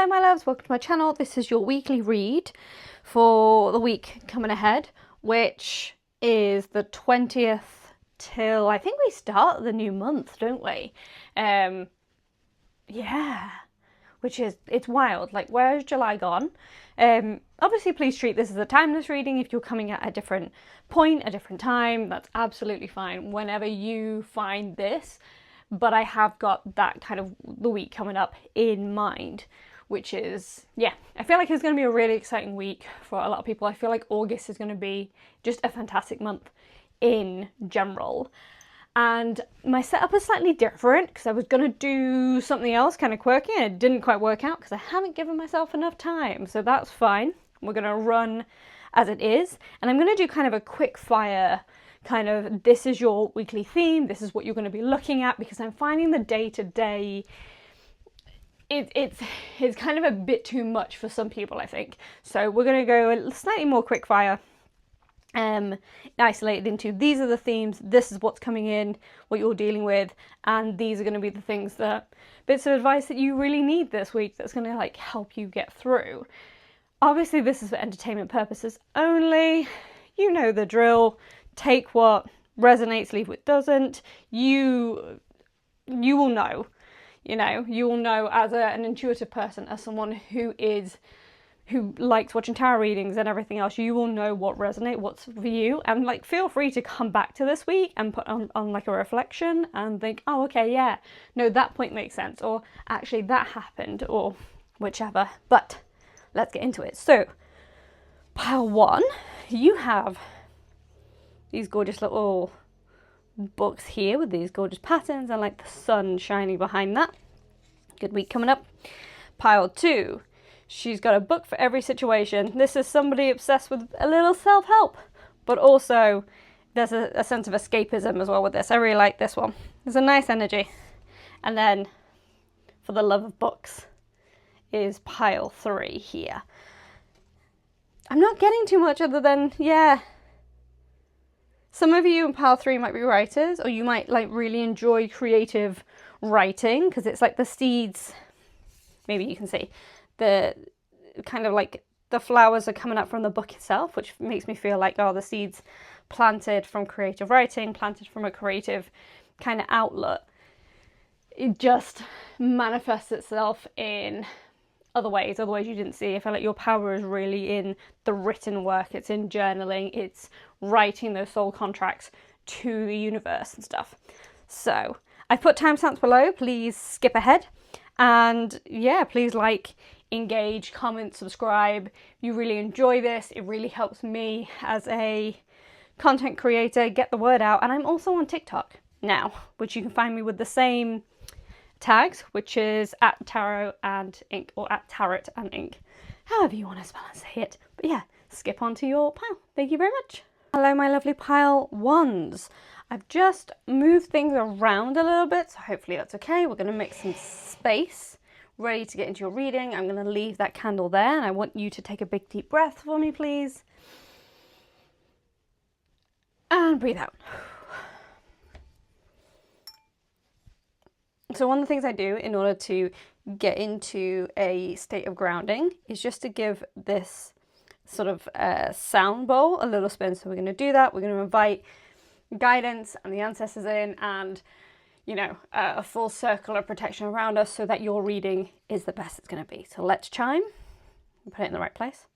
Hello my loves, welcome to my channel. This is your weekly read for the week coming ahead, which is the 20th till, I think we start the new month, don't we? Yeah, which is, it's wild. Like, where's July gone? Obviously, please treat this as a timeless reading. If you're coming at a different point, a different time, that's absolutely fine whenever you find this. But I have got that kind of the week coming up in mind, which is, yeah, I feel like it's going to be a really exciting week for a lot of people. I feel like August is going to be just a fantastic month in general. And my setup is slightly different because I was going to do something else kind of quirky and it didn't quite work out because I haven't given myself enough time. So that's fine. We're going to run as it is. And I'm going to do kind of a quick fire kind of, this is your weekly theme, this is what you're going to be looking at, because I'm finding the day-to-day, it's kind of a bit too much for some people, I think. So we're going to go slightly more quick fire, isolated into these are the themes, this is what's coming in, what you're dealing with, and these are going to be the things that, bits of advice that you really need this week that's going to like help you get through. Obviously this is for entertainment purposes only, you know the drill. Take what resonates, leave what doesn't. You will know, you will know as an intuitive person, as someone who likes watching tarot readings and everything else, you will know what resonates, what's for you. And like, feel free to come back to this week and put on like a reflection and think, oh, okay, yeah, no, that point makes sense. Or actually that happened, or whichever. But let's get into it. So pile one, you have these gorgeous little books here with these gorgeous patterns and like the sun shining behind that. Good week coming up. Pile two, she's got a book for every situation. This is somebody obsessed with a little self-help, but also there's a sense of escapism as well with this. I really like this one. There's a nice energy. And then for the love of books is pile three here. I'm not getting too much other than, yeah, some of you in pile three might be writers, or you might like really enjoy creative writing because it's like the seeds, maybe you can see, the kind of like the flowers are coming up from the book itself, which makes me feel like, oh, the seeds planted from creative writing, planted from a creative kind of outlet. It just manifests itself in other ways you didn't see. I feel like your power is really in the written work. It's in journaling. It's writing those soul contracts to the universe and stuff. So I've put timestamps below. Please skip ahead. And yeah, please like, engage, comment, subscribe. If you really enjoy this, it really helps me as a content creator get the word out. And I'm also on TikTok now, which you can find me with the same tags, which is at tarot and ink, or at tarot and ink, however you want to spell and say it. But yeah, skip on to your pile. Thank you very much. Hello my lovely pile ones. I've just moved things around a little bit, so hopefully that's okay. We're going to make some space, ready to get into your reading. I'm going to leave that candle there, and I want you to take a big deep breath for me, please. And breathe out. So one of the things I do in order to get into a state of grounding is just to give this sort of sound bowl a little spin. So we're going to do that. We're going to invite guidance and the ancestors in, and a full circle of protection around us so that your reading is the best it's going to be. So let's chime and put it in the right place.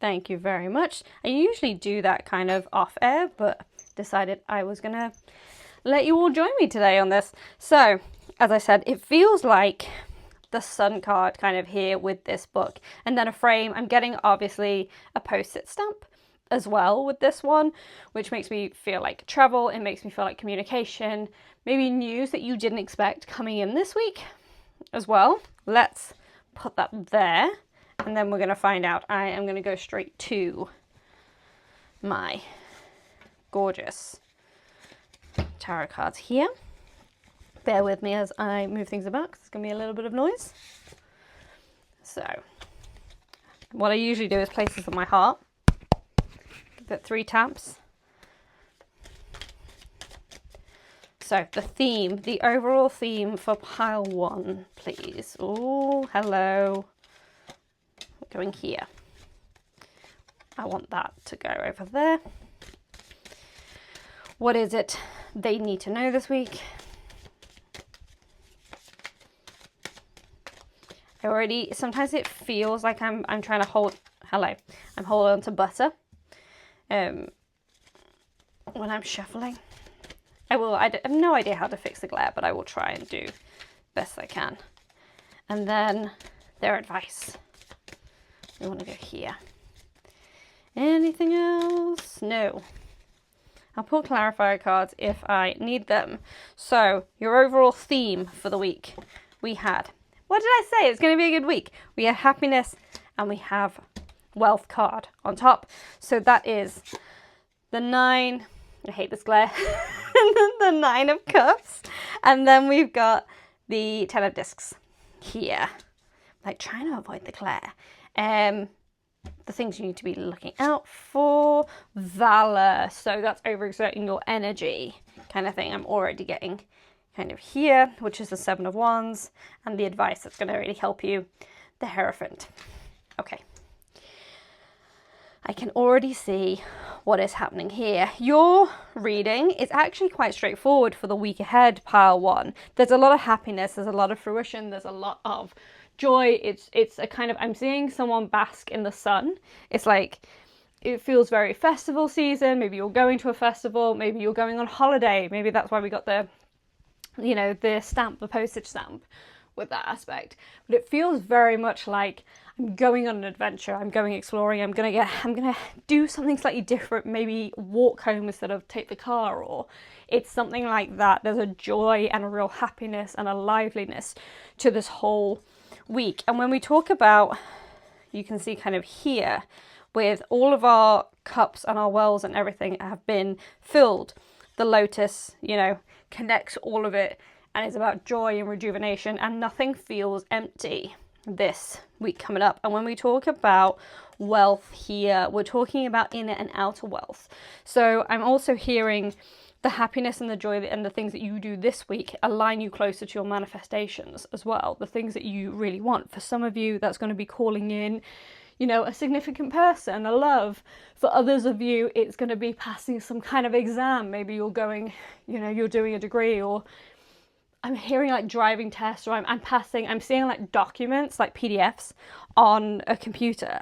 Thank you very much. I usually do that kind of off air, but decided I was gonna let you all join me today on this. So, as I said, it feels like the sun card kind of here with this book, and then a frame. I'm getting obviously a post-it stamp as well with this one, which makes me feel like travel. It makes me feel like communication, maybe news that you didn't expect coming in this week as well. Let's put that there. And then we're going to find out. I am going to go straight to my gorgeous tarot cards here. Bear with me as I move things about because there's going to be a little bit of noise. So what I usually do is place this on my heart. Give it 3 taps. So the theme, the overall theme for pile 1, please. Oh, hello. We're going here. I want that to go over there. What is it they need to know this week? Sometimes it feels like I'm trying to hold, I'm holding on to butter when I'm shuffling. I have no idea how to fix the glare, but I will try and do best I can. And then their advice. We want to go here. Anything else? No. I'll pull clarifier cards if I need them. So, your overall theme for the week. We had, what did I say? It's going to be a good week. We had happiness and we have wealth card on top. So that is the 9, I hate this glare, the 9 of cups. And then we've got the 10 of discs here. Like trying to avoid the glare. The things you need to be looking out for. Valor. So that's overexerting your energy kind of thing. I'm already getting kind of here, which is the 7 of Wands. And the advice that's going to really help you. The Hierophant. Okay. I can already see what is happening here. Your reading is actually quite straightforward for the week ahead, pile 1. There's a lot of happiness, there's a lot of fruition, there's a lot of joy. It's a kind of, I'm seeing someone bask in the sun. It's like, it feels very festival season. Maybe you're going to a festival, maybe you're going on holiday. Maybe that's why we got the, you know, the stamp, the postage stamp with that aspect. But it feels very much like I'm going on an adventure, I'm going exploring, I'm gonna do something slightly different, maybe walk home instead of take the car, or it's something like that. There's a joy and a real happiness and a liveliness to this whole week. And when we talk about, you can see kind of here, with all of our cups and our wells and everything have been filled. The lotus, you know, connects all of it and is about joy and rejuvenation, and nothing feels empty this week coming up. And when we talk about wealth here, we're talking about inner and outer wealth. So I'm also hearing the happiness and the joy and the things that you do this week align you closer to your manifestations as well. The things that you really want. For some of you, that's going to be calling in, you know, a significant person, a love. For others of you, it's going to be passing some kind of exam. Maybe you're going, you know, you're doing a degree, or I'm hearing like driving tests, or I'm seeing like documents, like PDFs on a computer.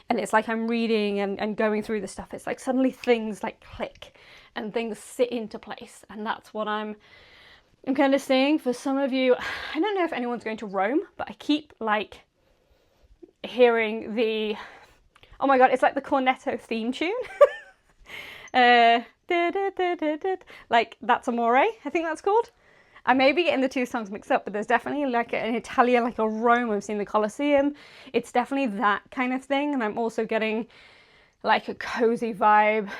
And it's like I'm reading and going through the stuff. It's like suddenly things like click and things sit into place. And that's what I'm kind of seeing. For some of you, I don't know if anyone's going to Rome, but I keep like hearing the, oh my God, it's like the Cornetto theme tune. Like That's Amore, I think that's called. I may be getting the two songs mixed up, but there's definitely like an Italian, like a Rome. I've seen the Colosseum. It's definitely that kind of thing. And I'm also getting like a cozy vibe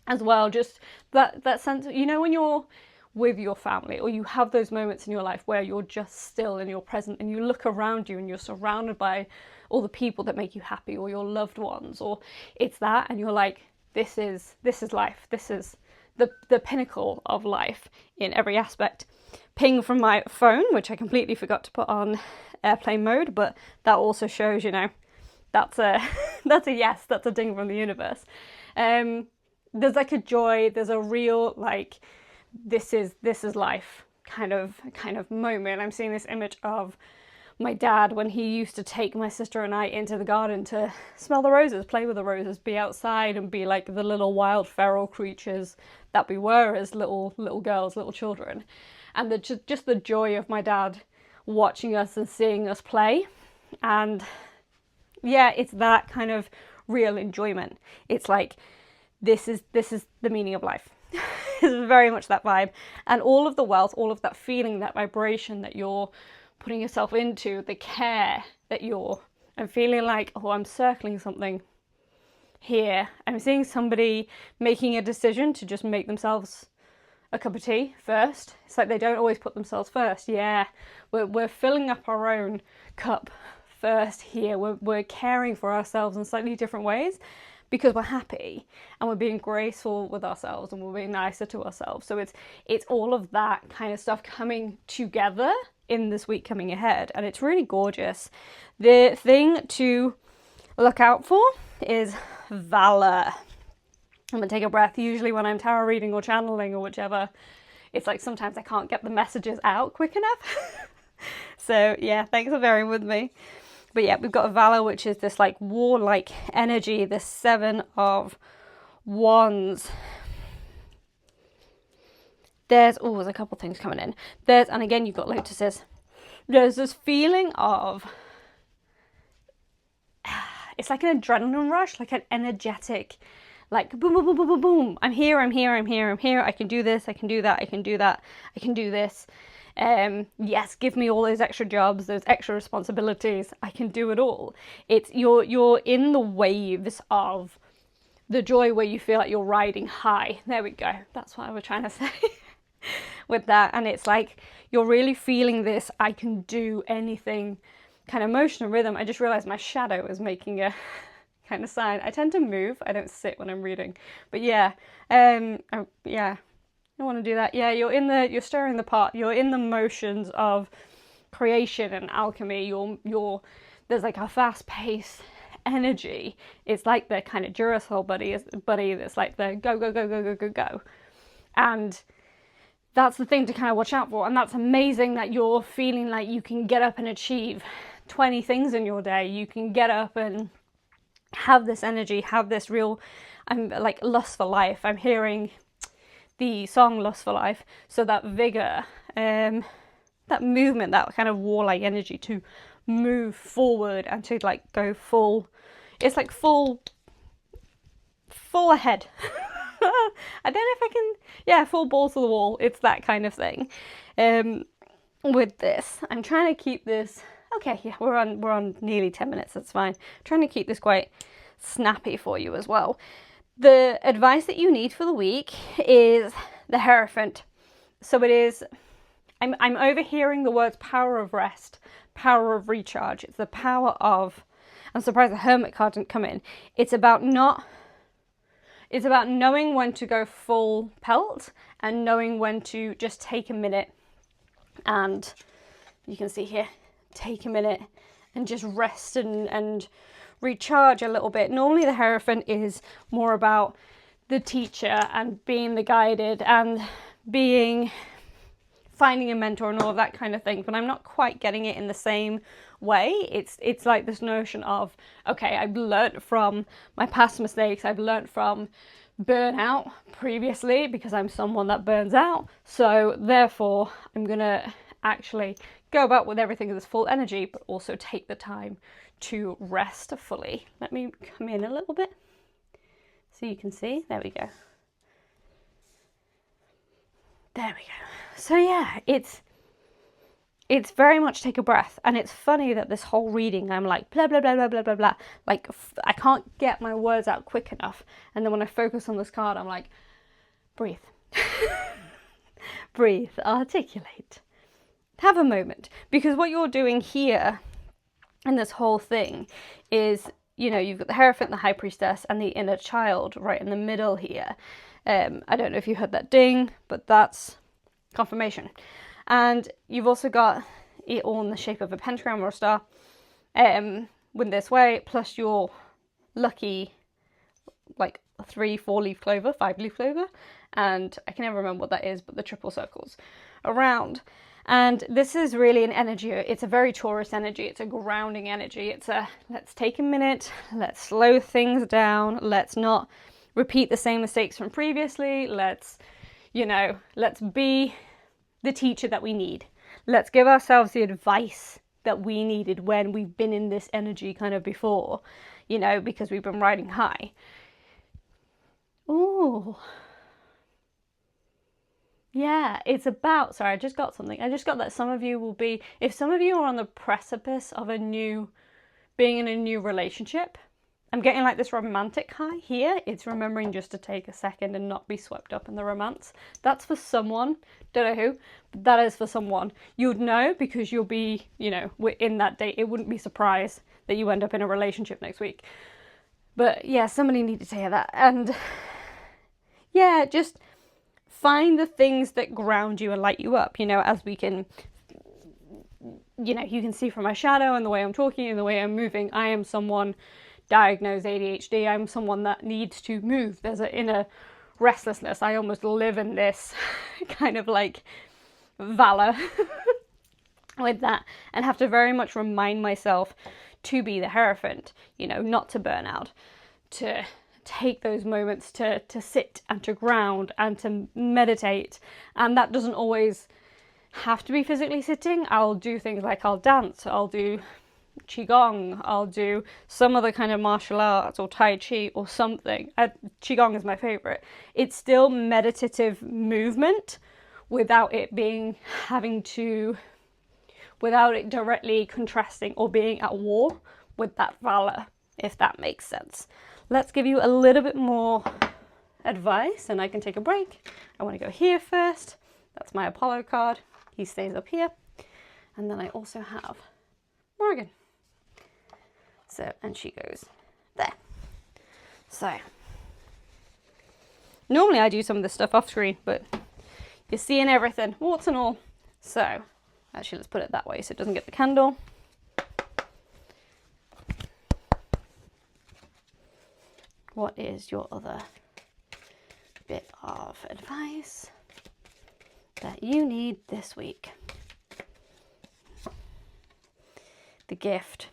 as well. Just that sense of, you know, when you're with your family, or you have those moments in your life where you're just still and you're present and you look around you and you're surrounded by all the people that make you happy, or your loved ones, or it's that, and you're like, this is life. This is the pinnacle of life in every aspect. Ping from my phone, which I completely forgot to put on airplane mode, but that also shows, you know, that's a yes, that's a ding from the universe. There's like a joy, there's a real like this is life kind of moment. I'm seeing this image of my dad when he used to take my sister and I into the garden to smell the roses, play with the roses, be outside and be like the little wild feral creatures that we were as little girls, little children. And just the joy of my dad watching us and seeing us play. And yeah, it's that kind of real enjoyment. It's like, this is the meaning of life. It's very much that vibe. And all of the wealth, all of that feeling, that vibration that you're putting yourself into, the care that I'm feeling like, oh, I'm circling something here. I'm seeing somebody making a decision to just make themselves a cup of tea first. It's like they don't always put themselves first. Yeah, we're filling up our own cup first here. We're caring for ourselves in slightly different ways because we're happy and we're being graceful with ourselves and we're being nicer to ourselves. So it's all of that kind of stuff coming together in this week coming ahead, and it's really gorgeous. The thing to look out for is valor. I'm gonna take a breath. Usually when I'm tarot reading or channeling or whichever, it's like sometimes I can't get the messages out quick enough. So yeah, thanks for bearing with me. But yeah, we've got a valor, which is this like warlike energy, this 7 of Wands. There's a couple things coming in. And again, you've got lotuses. There's this feeling of, it's like an adrenaline rush, like an energetic, like boom, boom, boom, boom, boom, boom. I'm here. I can do this. I can do that. I can do that. I can do this. Yes, give me all those extra jobs, those extra responsibilities. I can do it all. It's you're in the waves of the joy where you feel like you're riding high. There we go. That's what I was trying to say with that. And it's like you're really feeling this I can do anything kind of motion and rhythm. I just realized my shadow is making a kind of sign. I tend to move. I don't sit when I'm reading. But yeah, yeah. I want to do that. Yeah, you're stirring the pot. You're in the motions of creation and alchemy. There's like a fast-paced energy. It's like the kind of Duracell buddy that's like the go, go, go, go, go, go, go. And that's the thing to kind of watch out for. And that's amazing that you're feeling like you can get up and achieve 20 things in your day. You can get up and have this energy, have this real, I'm like lust for life. I'm hearing the song Lust for Life. So that vigor, that movement, that kind of warlike energy to move forward and to like go full, it's like full ahead. I don't know if I can, yeah, full balls to the wall. It's that kind of thing. With this, I'm trying to keep this, okay, yeah, we're on nearly 10 minutes, that's fine. I'm trying to keep this quite snappy for you as well. The advice that you need for the week is the Hierophant. So it is, I'm overhearing the words power of rest, power of recharge. It's the power of, I'm surprised the Hermit card didn't come in. It's about knowing when to go full pelt and knowing when to just take a minute. And you can see here, take a minute and just rest and recharge a little bit. Normally the Hierophant is more about the teacher and being the guided and finding a mentor and all of that kind of thing, but I'm not quite getting it in the same way. It's like this notion of, okay, I've learned from my past mistakes, I've learned from burnout previously because I'm someone that burns out, so therefore I'm gonna actually go about with everything in this full energy, but also take the time to rest fully. Let me come in a little bit so you can see. There we go. There we go. So yeah, it's very much take a breath. And it's funny that this whole reading, I'm like blah, blah, blah, blah, blah, blah, blah. Like I can't get my words out quick enough. And then when I focus on this card, I'm like, breathe. Breathe, articulate. Have a moment. Because what you're doing here in this whole thing is, you know, you've got the Hierophant, the High Priestess, and the Inner Child right in the middle here. I don't know if you heard that ding, but that's confirmation. And you've also got it all in the shape of a pentagram or a star, with this way, plus your lucky, like 3, 4 leaf clover, 5 leaf clover, and I can never remember what that is, but the triple circles around. And this is really an energy, it's a very Taurus energy, it's a grounding energy, it's a let's take a minute, let's slow things down, let's not repeat the same mistakes from previously, let's be the teacher that we need. Let's give ourselves the advice that we needed when we've been in this energy kind of before, you know, because we've been riding high. Ooh. Yeah, it's about, sorry, I just got something. I just got that some of you will be, if some of you are on the precipice of being in a new relationship, I'm getting like this romantic high here. It's remembering just to take a second and not be swept up in the romance. That's for someone, don't know who, but that is for someone. You'd know because you'll be, we're in that date. It wouldn't be surprised that you end up in a relationship next week. But yeah, somebody needed to hear that. And yeah, just find the things that ground you and light you up, as we can, you can see from my shadow and the way I'm talking and the way I'm moving. I am someone diagnosed ADHD. I'm someone that needs to move. There's an inner restlessness. I almost live in this kind of like valor with that, and have to very much remind myself to be the Hierophant, not to burn out, to take those moments to sit and to ground and to meditate. And that doesn't always have to be physically sitting. I'll do things like I'll dance, I'll do Qigong, I'll do some other kind of martial arts or Tai Chi or something. Qigong is my favorite. It's still meditative movement without it without it directly contrasting or being at war with that valor, if that makes sense. Let's give you a little bit more advice and I can take a break. I want to go here first. That's my Apollo card. He stays up here. And then I also have Morgan. So, and she goes there. So, normally I do some of this stuff off screen, but you're seeing everything, warts and all. So, actually let's put it that way so it doesn't get the candle. What is your other bit of advice that you need this week? The gift.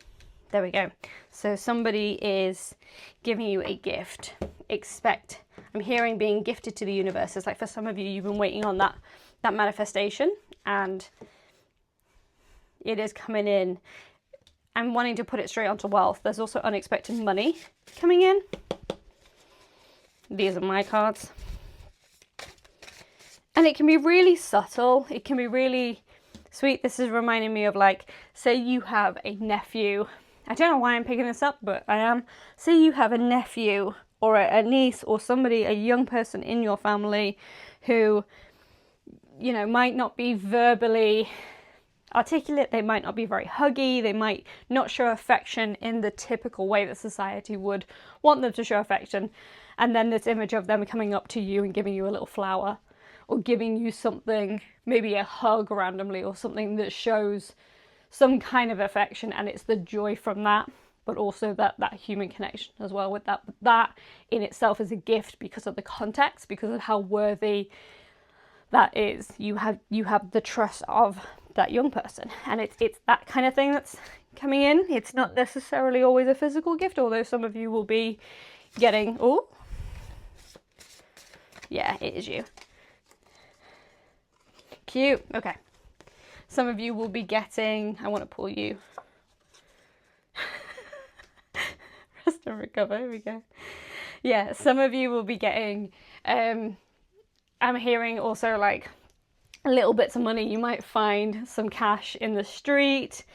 There we go. So somebody is giving you a gift. I'm hearing being gifted to the universe. It's like for some of you, you've been waiting on that manifestation, and it is coming in and wanting to put it straight onto wealth. There's also unexpected money coming in. These are my cards. And it can be really subtle. It can be really sweet. This is reminding me of, like, say you have a nephew. I don't know why I'm picking this up, but I am. Say you have a nephew or a niece or somebody, a young person in your family who, might not be verbally articulate. They might not be very huggy. They might not show affection in the typical way that society would want them to show affection. And then this image of them coming up to you and giving you a little flower, or giving you something, maybe a hug randomly, or something that shows some kind of affection, and it's the joy from that, but also that human connection as well with that. But that in itself is a gift because of the context, because of how worthy that is. You have the trust of that young person, and it's that kind of thing that's coming in. It's not necessarily always a physical gift, although some of you will be getting, yeah, it is you. Cute. Okay. Some of you will be getting, I want to pull you. Rest and recover. Here we go. Yeah, some of you will be getting, I'm hearing also like little bits of money. You might find some cash in the street.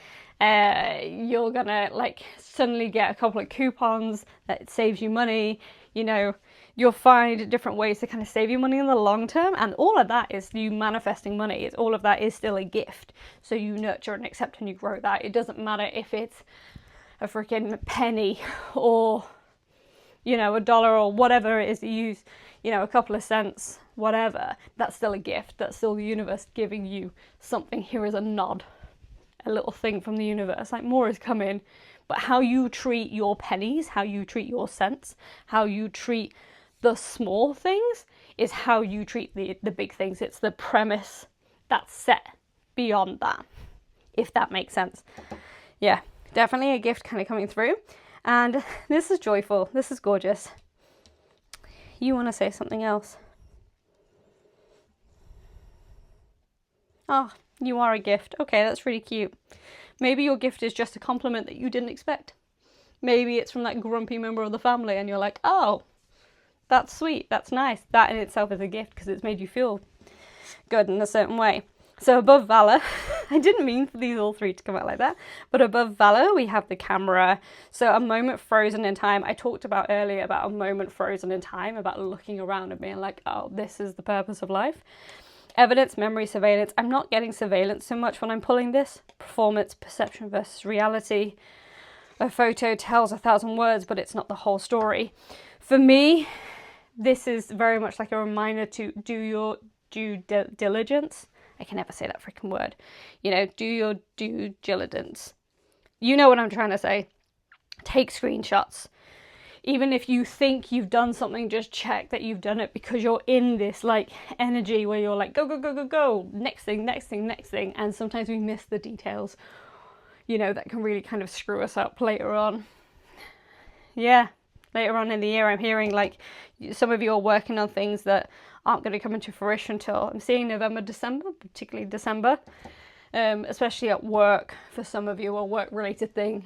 You're gonna like suddenly get a couple of coupons that saves you money. You'll find different ways to kind of save you money in the long term, and all of that is you manifesting money. All of that is still a gift. So you nurture and accept and you grow that. It doesn't matter if it's a freaking penny or, $1 or whatever it is that you use, a couple of cents, whatever. That's still a gift. That's still the universe giving you something. Here is a nod, a little thing from the universe. Like more is coming. But how you treat your pennies, how you treat your cents, how you treat the small things is how you treat the big things. It's the premise that's set beyond that, if that makes sense. Yeah, definitely a gift kind of coming through. And this is joyful. This is gorgeous. You want to say something else? Oh, you are a gift. Okay, that's really cute. Maybe your gift is just a compliment that you didn't expect. Maybe it's from that grumpy member of the family and you're like, oh, that's sweet, that's nice. That in itself is a gift because it's made you feel good in a certain way. So above Valor, I didn't mean for these all three to come out like that, but above Valor, we have the Camera. So a moment frozen in time. I talked about earlier about a moment frozen in time, about looking around and being like, oh, this is the purpose of life. Evidence, memory, surveillance. I'm not getting surveillance so much when I'm pulling this. Performance, perception versus reality. A photo tells 1,000 words, but it's not the whole story. For me, this is very much like a reminder to do your due diligence. I can never say that freaking word. You know, do your due diligence. You know what I'm trying to say. Take screenshots. Even if you think you've done something, just check that you've done it, because you're in this like energy where you're like, go, go, go, go, go. Next thing, next thing, next thing. And sometimes we miss the details, you know, that can really kind of screw us up later on. Yeah. Later on in the year, I'm hearing like some of you are working on things that aren't going to come into fruition till, I'm seeing November, December, particularly December, especially at work for some of you, a work-related thing,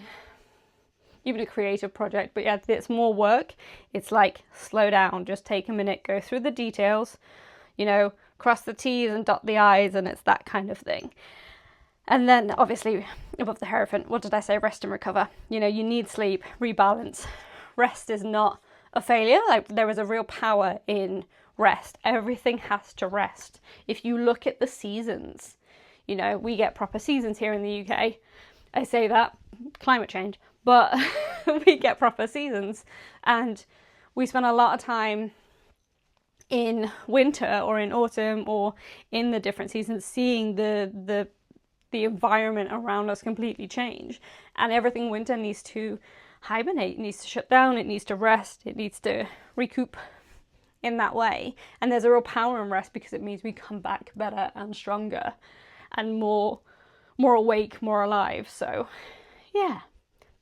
even a creative project. But yeah, it's more work. It's like, slow down, just take a minute, go through the details, you know, cross the T's and dot the I's, and it's that kind of thing. And then obviously above the Hierophant, what did I say? Rest and recover. You know, you need sleep, rebalance. Rest is not a failure. Like, there is a real power in rest. Everything has to rest. If you look at the seasons, you know, we get proper seasons here in the UK. I say that, climate change, but we get proper seasons, and we spend a lot of time in winter or in autumn or in the different seasons seeing the environment around us completely change, and everything winter needs to hibernate, it needs to shut down, it needs to rest, it needs to recoup in that way. And there's a real power in rest, because it means we come back better and stronger and more awake, more alive. So yeah,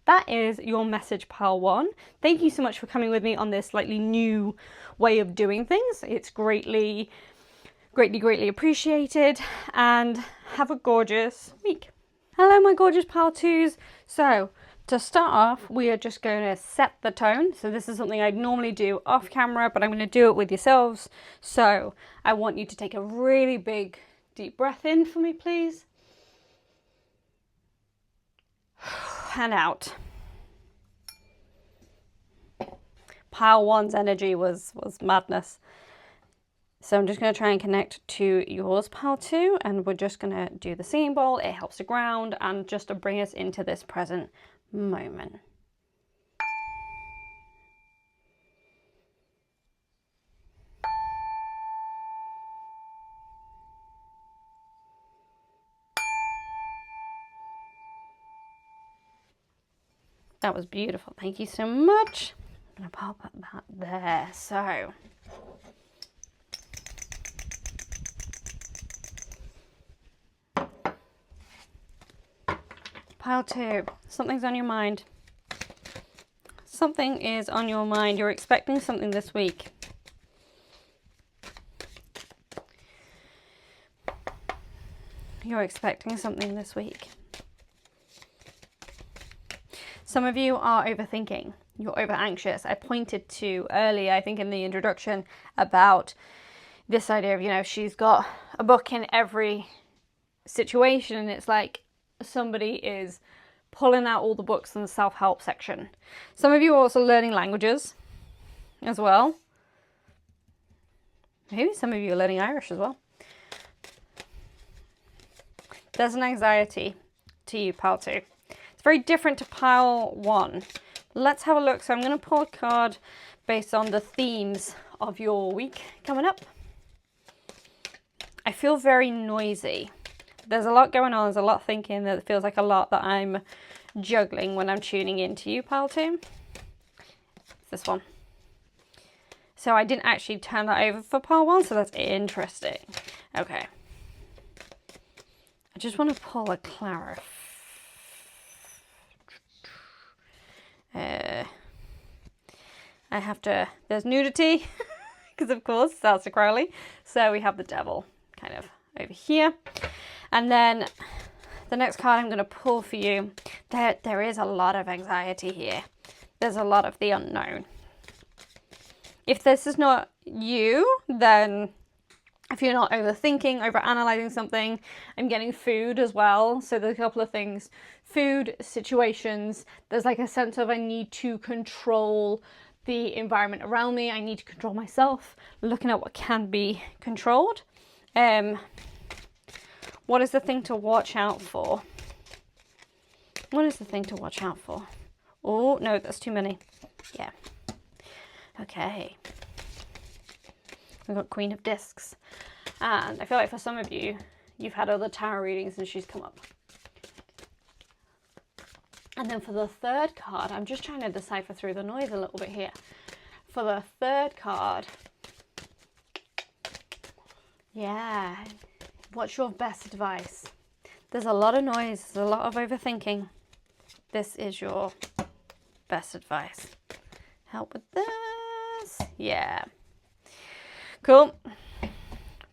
that is your message, pile one. Thank you so much for coming with me on this slightly new way of doing things. It's greatly appreciated, and have a gorgeous week. Hello, my gorgeous pile twos. So to start off, we are just going to set the tone. So this is something I'd normally do off camera, but I'm going to do it with yourselves. So I want you to take a really big, deep breath in for me, please. And out. Pile one's energy was madness. So I'm just going to try and connect to yours, pile two, and we're just going to do the singing bowl. It helps to ground and just to bring us into this present moment. That was beautiful. Thank you so much. I'm going to pop that there. So pile two, something's on your mind. Something is on your mind. You're expecting something this week. You're expecting something this week. Some of you are overthinking. You're over anxious. I pointed to earlier, I think in the introduction, about this idea of, you know, she's got a book in every situation, and it's like somebody is pulling out all the books in the self-help section. Some of you are also learning languages as well. Maybe some of you are learning Irish as well. There's an anxiety to you, pile two. It's very different to pile one. Let's have a look. So I'm going to pull a card based on the themes of your week coming up. I feel very noisy. There's a lot going on. There's a lot thinking. That feels like a lot that I'm juggling when I'm tuning into you, pile two. It's this one. So I didn't actually turn that over for pile one, so that's interesting. Okay. I just want to pull a clarif. I have to, there's nudity, because of course, Salsa Crowley. So we have the devil kind of over here. And then the next card I'm going to pull for you, there is a lot of anxiety here. There's a lot of the unknown. If this is not you, then If you're not overthinking, overanalyzing something, I'm getting food as well. So there's a couple of things. Food, situations, there's like a sense of I need to control the environment around me. I need to control myself, looking at what can be controlled. What is the thing to watch out for? What is the thing to watch out for? Oh, no, that's too many. Yeah. Okay. We've got Queen of Discs. And I feel like for some of you, you've had other tarot readings and she's come up. And then for the third card, I'm just trying to decipher through the noise a little bit here. For the third card, yeah, what's your best advice? There's a lot of noise, there's a lot of overthinking. This is your best advice. Help with this. Yeah. Cool.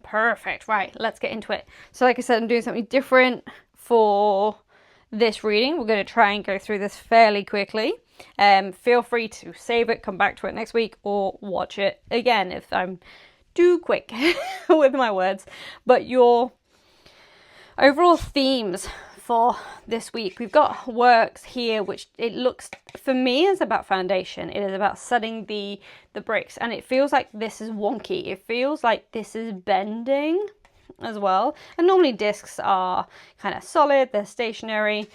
Perfect. Right, let's get into it. So like I said, I'm doing something different for this reading. We're going to try and go through this fairly quickly. Feel free to save it, come back to it next week, or watch it again if I'm too quick with my words. But your overall themes for this week, we've got works here, which it looks for me is about foundation. It is about setting the bricks, and it feels like this is wonky. It feels like this is bending as well. And normally discs are kind of solid, they're stationary,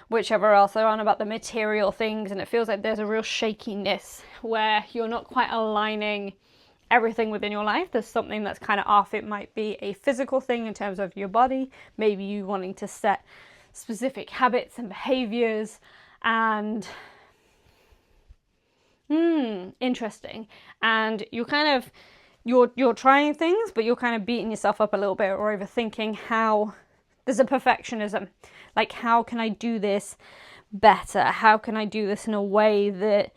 whichever else. They're on about the material things, and it feels like there's a real shakiness where you're not quite aligning everything within your life. There's something that's kind of off. It might be a physical thing in terms of your body, maybe you wanting to set specific habits and behaviors, and interesting. And you're kind of you're trying things, but you're kind of beating yourself up a little bit or overthinking how there's a perfectionism. Like, how can I do this better? How can I do this in a way that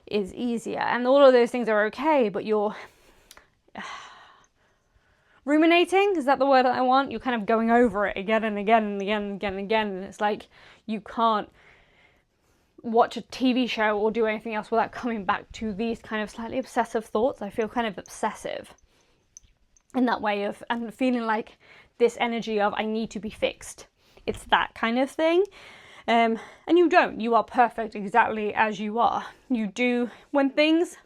is easier? And all of those things are okay, but you're ruminating, is that the word that I want? You're kind of going over it again and again and again and again and again, and it's like you can't watch a TV show or do anything else without coming back to these kind of slightly obsessive thoughts. I feel kind of obsessive in that way of, and feeling like this energy of I need to be fixed. It's that kind of thing. And you don't. You are perfect exactly as you are. You do, when things,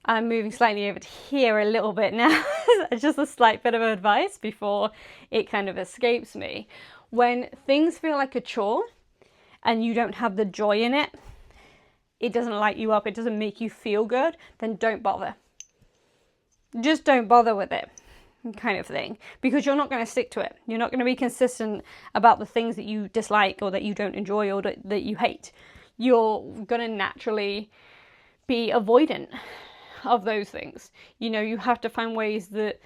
I'm moving slightly over to here a little bit now. It's just a slight bit of advice before it kind of escapes me. When things feel like a chore and you don't have the joy in it, it doesn't light you up, it doesn't make you feel good, then don't bother. Just don't bother with it, kind of thing, because you're not going to stick to it. You're not going to be consistent about the things that you dislike or that you don't enjoy or that you hate. You're going to naturally be avoidant of those things. You know, you have to find ways that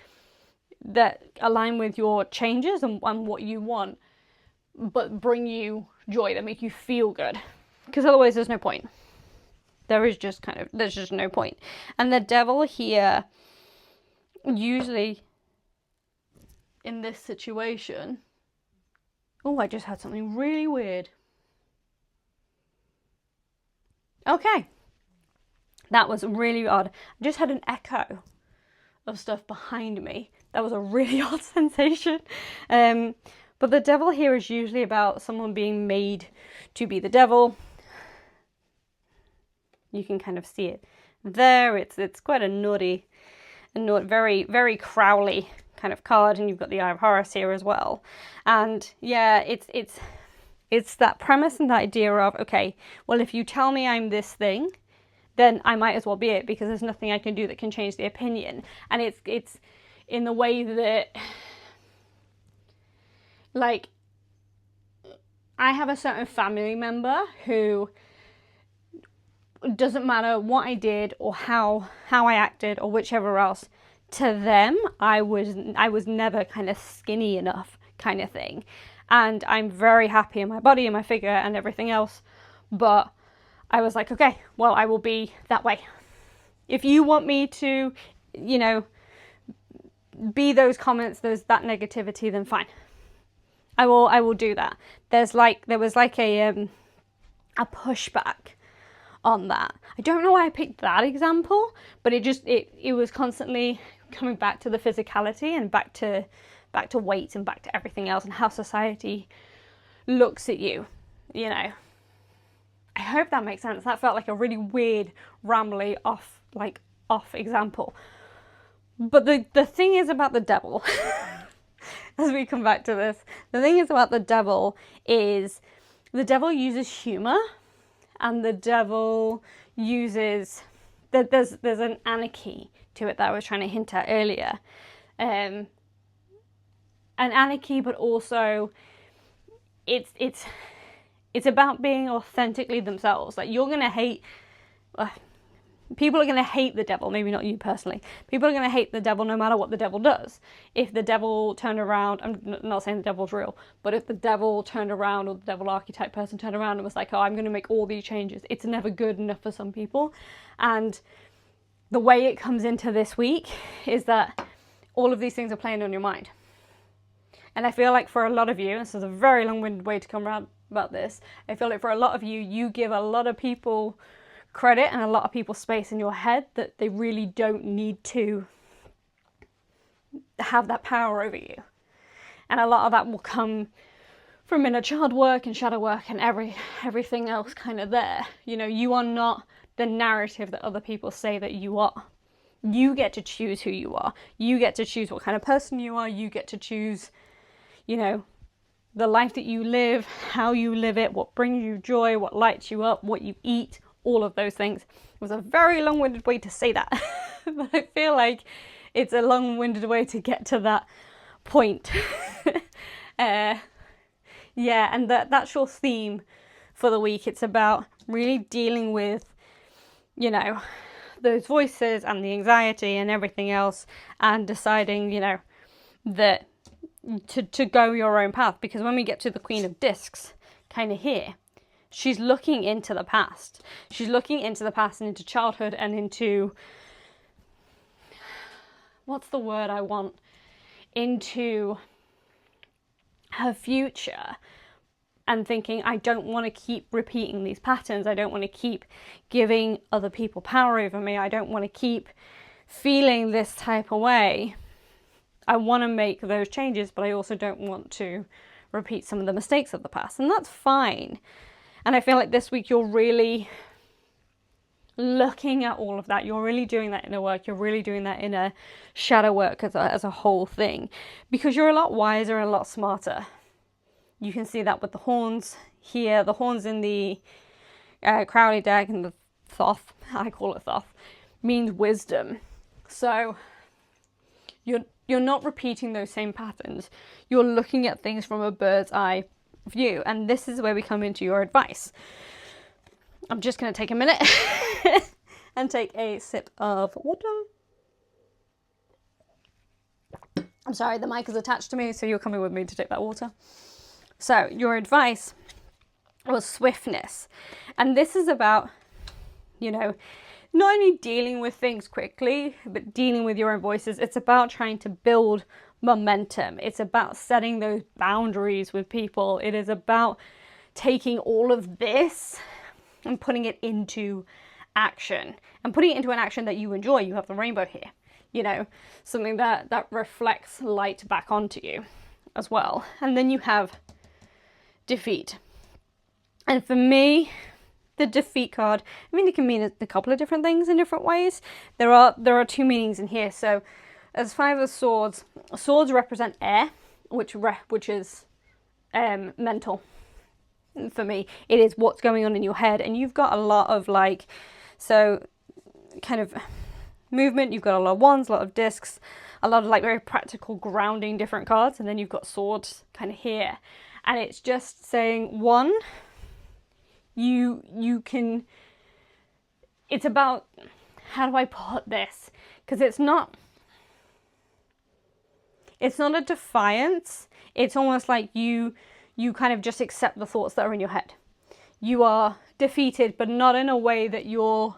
align with your changes and what you want, but bring you joy, that make you feel good, because otherwise there's no point. There's just no point. And the devil here, usually in this situation, oh, I just had something really weird. Okay, that was really odd. I just had an echo of stuff behind me. That was a really odd sensation. But the devil here is usually about someone being made to be the devil. You can kind of see it there. It's quite a naughty, very, very Crowley kind of card, and you've got the Eye of Horus here as well. And yeah, it's that premise and that idea of, okay, well, if you tell me I'm this thing, then I might as well be it, because there's nothing I can do that can change the opinion. And it's in the way that, like, I have a certain family member who doesn't matter what I did or how I acted or whichever else, to them I was never kind of skinny enough kind of thing. And I'm very happy in my body and my figure and everything else, but I was like, okay, well, I will be that way. If you want me to, you know, be those comments, there's that negativity, then fine. I will do that. There was like a pushback on that. I don't know why I picked that example, but it was constantly coming back to the physicality and back to weight and back to everything else and how society looks at you, you know. I hope that makes sense. That felt like a really weird, rambly, off example. But the thing is about the devil, as we come back to this, the thing is about the devil is the devil uses humor, and the devil uses, there's an anarchy to it that I was trying to hint at earlier. An anarchy, but also it's about being authentically themselves. Like, you're gonna hate, people are gonna hate the devil. Maybe not you personally. People are gonna hate the devil no matter what the devil does. If the devil turned around, I'm not saying the devil's real, but if the devil turned around, or the devil archetype person turned around and was like, oh, I'm gonna make all these changes, it's never good enough for some people. And the way it comes into this week is that all of these things are playing on your mind. And I feel like for a lot of you, this is a very long-winded way to come around about this, I feel like for a lot of you, you give a lot of people credit and a lot of people space in your head that they really don't need to have that power over you. And a lot of that will come from inner child work and shadow work and everything else kind of there. You know, you are not the narrative that other people say that you are. You get to choose who you are. You get to choose what kind of person you are. You get to choose, you know, the life that you live, how you live it, what brings you joy, what lights you up, what you eat, all of those things. It was a very long-winded way to say that, but I feel like it's a long-winded way to get to that point. Yeah, and that's your theme for the week. It's about really dealing with, you know, those voices and the anxiety and everything else, and deciding, you know, that to go your own path. Because when we get to the Queen of Discs kind of here, she's looking into the past. She's looking into the past and into childhood and into, what's the word I want? Into her future, and thinking, I don't want to keep repeating these patterns. I don't want to keep giving other people power over me. I don't want to keep feeling this type of way. I want to make those changes, but I also don't want to repeat some of the mistakes of the past. And that's fine. And I feel like this week you're really looking at all of that. You're really doing that inner work. You're really doing that inner shadow work as a whole thing. Because you're a lot wiser and a lot smarter. You can see that with the horns here. The horns in the Crowley deck and the thoth, I call it thoth, means wisdom. So you're not repeating those same patterns. You're looking at things from a bird's eye view. And this is where we come into your advice. I'm just going to take a minute and take a sip of water. I'm sorry, the mic is attached to me, so you're coming with me to take that water. So your advice was swiftness. And this is about, you know, not only dealing with things quickly, but dealing with your own voices. It's about trying to build momentum. It's about setting those boundaries with people. It is about taking all of this and putting it into action, and putting it into an action that you enjoy. You have the rainbow here, you know, something that reflects light back onto you as well. And then you have defeat. And for me, the defeat card, I mean, it can mean a couple of different things in different ways. There are two meanings in here. So as Five of Swords, swords represent air, which is mental. For me, it is what's going on in your head, and you've got a lot of like, so kind of movement. You've got a lot of wands, a lot of discs, a lot of like very practical grounding different cards, and then you've got swords kind of here, and it's just saying, one, you can, it's about, how do I put this, because it's not a defiance. It's almost like you kind of just accept the thoughts that are in your head. You are defeated, but not in a way that you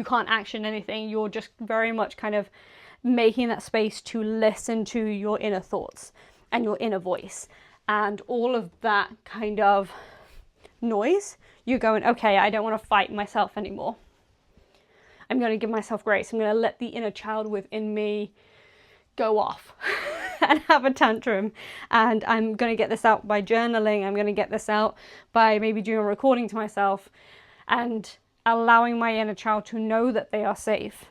can't action anything. You're just very much kind of making that space to listen to your inner thoughts and your inner voice. And all of that kind of noise, you're going, okay, I don't want to fight myself anymore. I'm going to give myself grace. I'm going to let the inner child within me go off and have a tantrum. And I'm going to get this out by journaling. I'm going to get this out by maybe doing a recording to myself and allowing my inner child to know that they are safe.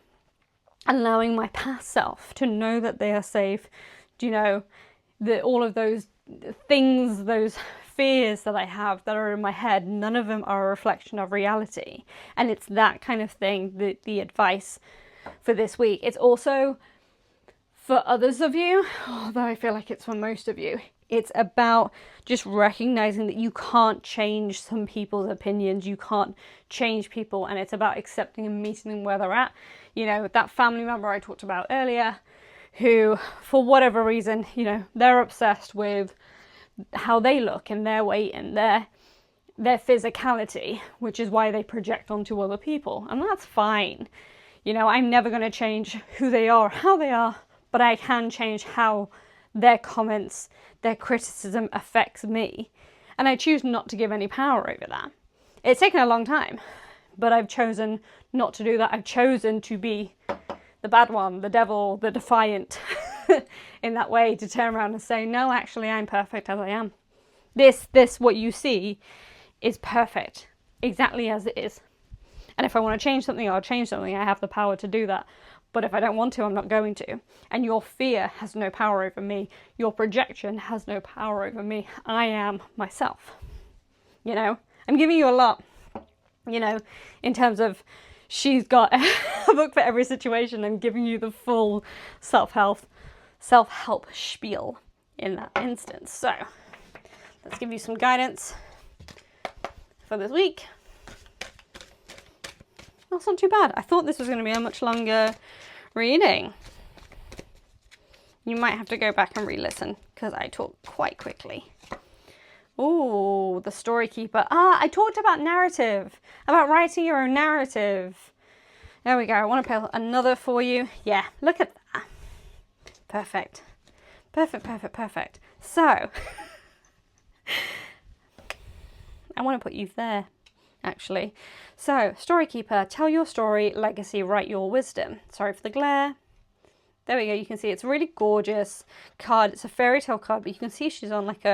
Allowing my past self to know that they are safe. You know, that all of those things, those fears that I have that are in my head, none of them are a reflection of reality. And it's that kind of thing, the advice for this week. It's also for others of you, although I feel like it's for most of you. It's about just recognizing that you can't change some people's opinions. You can't change people, and it's about accepting and meeting them where they're at. You know, that family member I talked about earlier, who, for whatever reason, you know, they're obsessed with how they look and their weight and their physicality, which is why they project onto other people. And that's fine. You know, I'm never going to change who they are, how they are, but I can change how their comments, their criticism affects me. And I choose not to give any power over that. It's taken a long time, but I've chosen not to do that. I've chosen to be the bad one, the devil, the defiant in that way, to turn around and say, no, actually, I'm perfect as I am. This, what you see is perfect, exactly as it is. And if I want to change something, I'll change something. I have the power to do that. But if I don't want to, I'm not going to. And your fear has no power over me. Your projection has no power over me. I am myself. You know, I'm giving you a lot, you know, in terms of she's got a book for every situation. I'm giving you the full self-help spiel in that instance. So let's give you some guidance for this week. That's not too bad. I thought this was going to be a much longer reading. You might have to go back and re-listen because I talk quite quickly. Oh, the story keeper. I talked about narrative, about writing your own narrative. There we go. I want to put another for you. Yeah, look at that. Perfect. Perfect. So, I want to put you there, actually. So, story keeper, tell your story, legacy, write your wisdom. Sorry for the glare. There we go. You can see it's a really gorgeous card. It's a fairy tale card, but you can see she's on like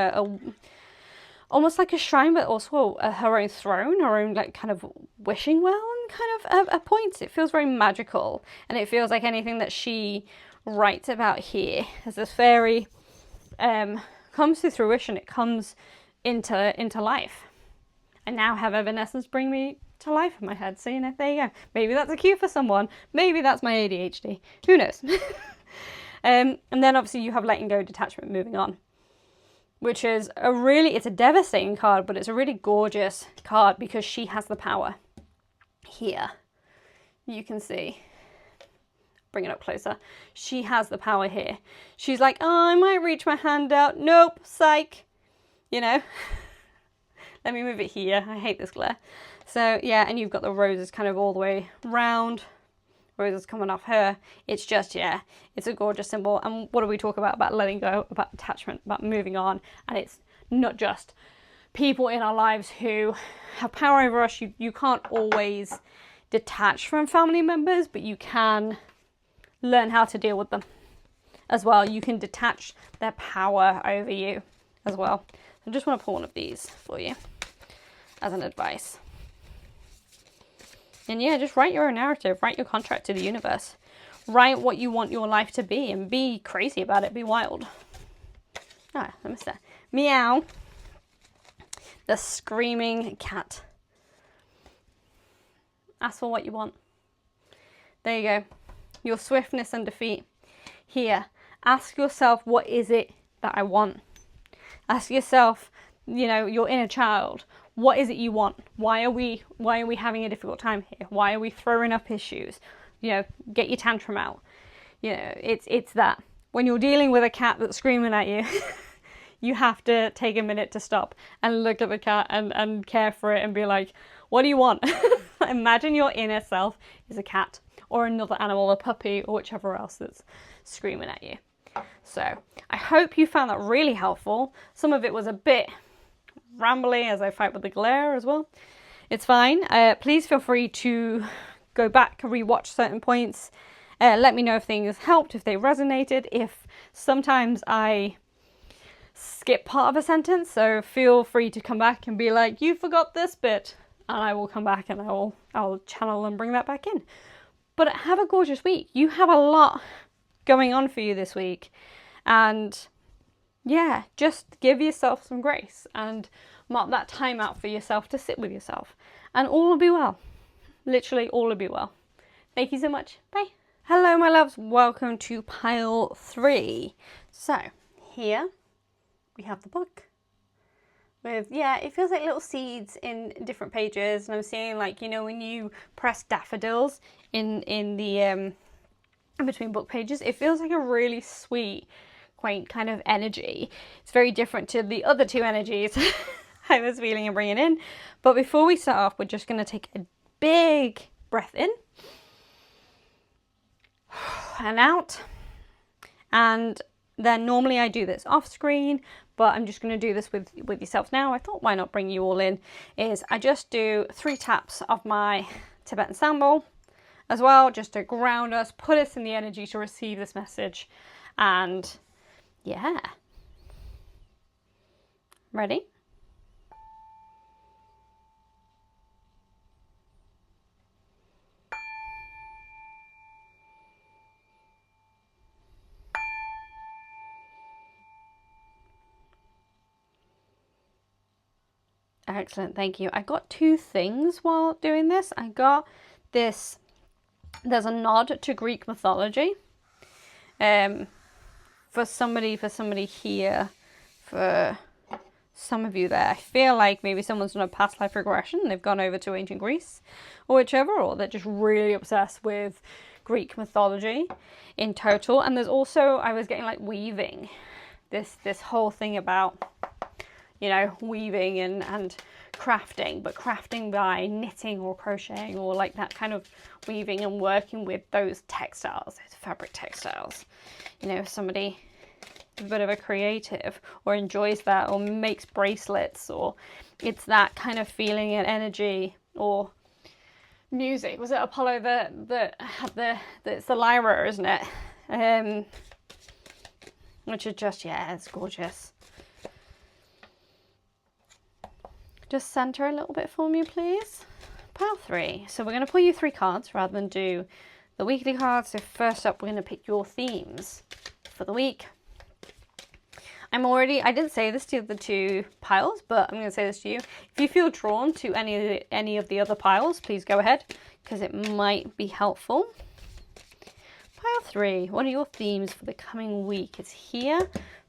almost like a shrine, but also her own throne, her own like kind of wishing well and kind of a point. It feels very magical, and it feels like anything that she writes about here as this fairy comes to fruition. It comes into life. I now have Evanescence bring me to life in my head. So, you know, there you go. Maybe that's a cue for someone. Maybe that's my ADHD. Who knows? And then obviously you have letting go, detachment, moving on, which is it's a devastating card, but it's a really gorgeous card because she has the power here. You can see. Bring it up closer. She has the power here. She's like, oh, I might reach my hand out. Nope, psych. You know. Let me move it here. I hate this glare. So, yeah, and you've got the roses kind of all the way round. Roses coming off her. It's just, yeah, it's a gorgeous symbol. And what do we talk about letting go, about attachment, about moving on? And it's not just people in our lives who have power over us. You can't always detach from family members, but you can learn how to deal with them as well. You can detach their power over you as well. I just want to pull one of these for you as an advice. And yeah, just write your own narrative, write your contract to the universe. Write what you want your life to be and be crazy about it, be wild. Ah, I missed that. Meow. The screaming cat. Ask for what you want. There you go. Your swiftness and defeat. Here, ask yourself, what is it that I want? Ask yourself, you know, your inner child, what is it you want? Why are we having a difficult time here? Why are we throwing up issues? You know, get your tantrum out. You know, it's that. When you're dealing with a cat that's screaming at you, you have to take a minute to stop and look at the cat and care for it and be like, what do you want? Imagine your inner self is a cat or another animal, a puppy or whichever else that's screaming at you. So I hope you found that really helpful. Some of it was a bit rambly as I fight with the glare as well. It's fine. Please feel free to go back and rewatch certain points. Let me know if things helped, if they resonated, if sometimes I skip part of a sentence, so feel free to come back and be like, you forgot this bit, and I will come back and I'll channel and bring that back in. But have a gorgeous week. You have a lot going on for you this week, and yeah, just give yourself some grace and mark that time out for yourself to sit with yourself, and all will be well. Literally all will be well. Thank you so much. Bye. Hello my loves, welcome to pile 3. So here we have the book with, yeah, it feels like little seeds in different pages, and I'm seeing, like, you know, when you press daffodils in the in between book pages, it feels like a really sweet, quaint kind of energy. It's very different to the other 2 energies I was feeling and bringing in. But before we start off, we're just going to take a big breath in and out, and then normally I do this off screen, but I'm just going to do this with yourself now. I thought, why not bring you all in? Is I just do 3 taps of my Tibetan sound bowl as well, just to ground us, put us in the energy to receive this message. And yeah, ready? Excellent, thank you. I got 2 things while doing this. I got this, there's a nod to Greek mythology. For somebody here, for some of you there, I feel like maybe someone's done a past life regression, they've gone over to ancient Greece or whichever, or they're just really obsessed with Greek mythology in total. And there's also, I was getting like weaving, this whole thing about, you know, weaving and crafting, but crafting by knitting or crocheting, or like that kind of weaving and working with those textiles, those fabric textiles. You know, if somebody is a bit of a creative or enjoys that, or makes bracelets, or it's that kind of feeling and energy. Or music, was it Apollo that had it's the lyra, isn't it? Which is just, yeah, it's gorgeous. Just center a little bit for me, please. Pile 3. So we're going to pull you 3 cards rather than do the weekly cards. So first up, we're going to pick your themes for the week. I didn't say this to the 2 piles, but I'm going to say this to you. If you feel drawn to any of the other piles, please go ahead, because it might be helpful. Pile 3. What are your themes for the coming week? It's here.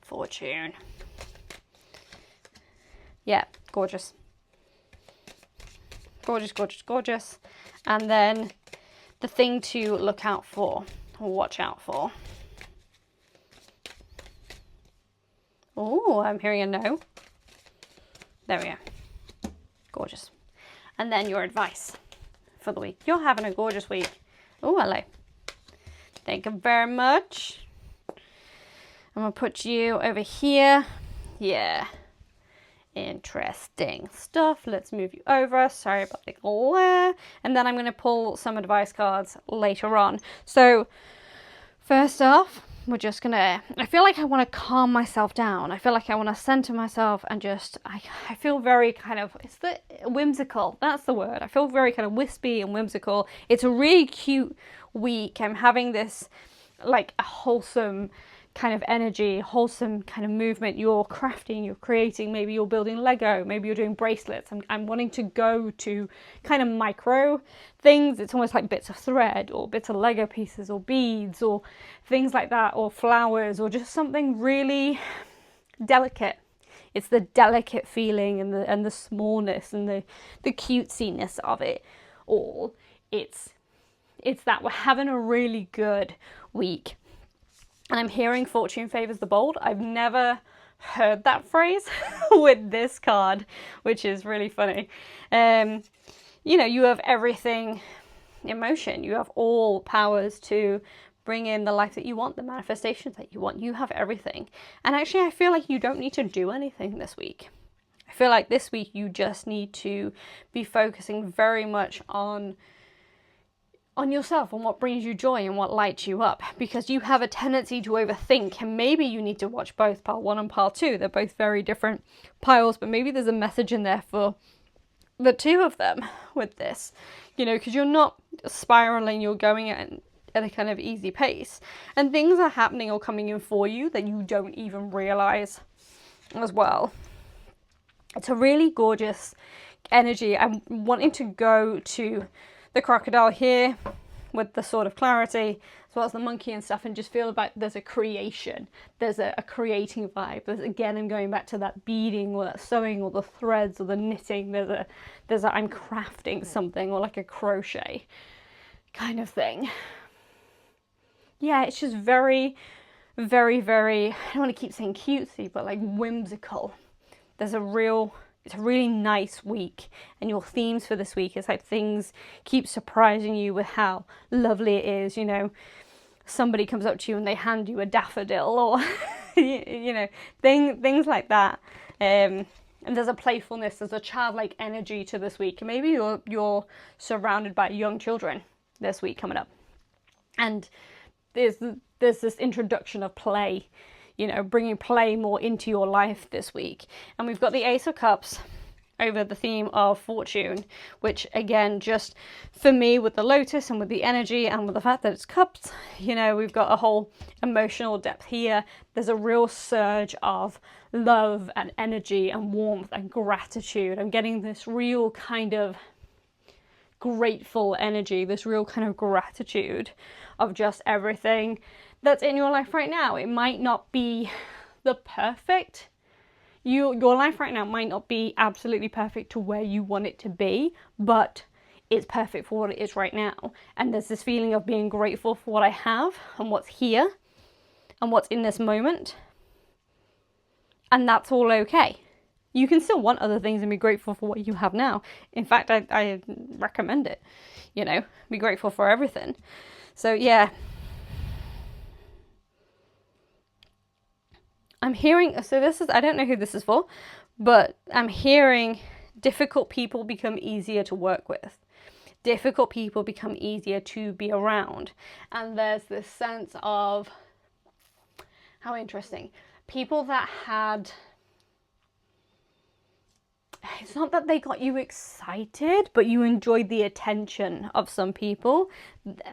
Fortune. Yeah, gorgeous. Gorgeous, gorgeous, gorgeous. And then the thing to look out for, or watch out for. Oh, I'm hearing a no. There we go. Gorgeous. And then your advice for the week. You're having a gorgeous week. Oh, hello. Thank you very much. I'm going to put you over here. Yeah. Interesting stuff. Let's move you over. Sorry about the glare. And then I'm going to pull some advice cards later on. So first off, we're just going to, I feel like I want to calm myself down. I feel like I want to center myself and just, I feel very kind of, it's the whimsical. That's the word. I feel very kind of wispy and whimsical. It's a really cute week. I'm having this like a wholesome kind of energy, wholesome kind of movement. You're crafting, you're creating, maybe you're building Lego, maybe you're doing bracelets. I'm wanting to go to kind of micro things. It's almost like bits of thread or bits of Lego pieces or beads or things like that, or flowers, or just something really delicate. It's the delicate feeling and the smallness and the cutesiness of it all. It's that we're having a really good week. And I'm hearing fortune favors the bold. I've never heard that phrase with this card, which is really funny. You know, you have everything in motion. You have all powers to bring in the life that you want, the manifestations that you want. You have everything. And actually, I feel like you don't need to do anything this week. I feel like this week you just need to be focusing very much on on yourself, on what brings you joy and what lights you up, because you have a tendency to overthink, and maybe you need to watch both pile 1 and pile 2. They're both very different piles, but maybe there's a message in there for the two of them with this, because you're not spiraling, you're going at a kind of easy pace, and things are happening or coming in for you that you don't even realize as well. It's a really gorgeous energy. I'm wanting to go to the crocodile here with the sword of clarity, as well as the monkey and stuff, and just feel like there's a creation, there's a creating vibe. There's, again, I'm going back to that beading or that sewing or the threads or the knitting. There's a I'm crafting something, or like a crochet kind of thing. Yeah, it's just very, very, very, I don't want to keep saying cutesy, but like whimsical. It's a really nice week, and your themes for this week is like things keep surprising you with how lovely it is. Somebody comes up to you and they hand you a daffodil, or things like that. And there's a playfulness, there's a childlike energy to this week. And maybe you're surrounded by young children this week coming up, and there's this introduction of play, bringing play more into your life this week. And we've got the Ace of Cups over the theme of fortune, which again, just for me with the lotus and with the energy and with the fact that it's cups, we've got a whole emotional depth here. There's a real surge of love and energy and warmth and gratitude. I'm getting this real kind of grateful energy, this real kind of gratitude of just everything that's in your life right now. It might not be the perfect, your life right now might not be absolutely perfect to where you want it to be, but it's perfect for what it is right now. And there's this feeling of being grateful for what I have and what's here and what's in this moment. And that's all okay. You can still want other things and be grateful for what you have now. In fact, I recommend it, be grateful for everything. So yeah, I'm hearing, so this is, I don't know who this is for, but I'm hearing difficult people become easier to work with. Difficult people become easier to be around. And there's this sense of, how interesting, people that had, it's not that they got you excited, but you enjoyed the attention of some people.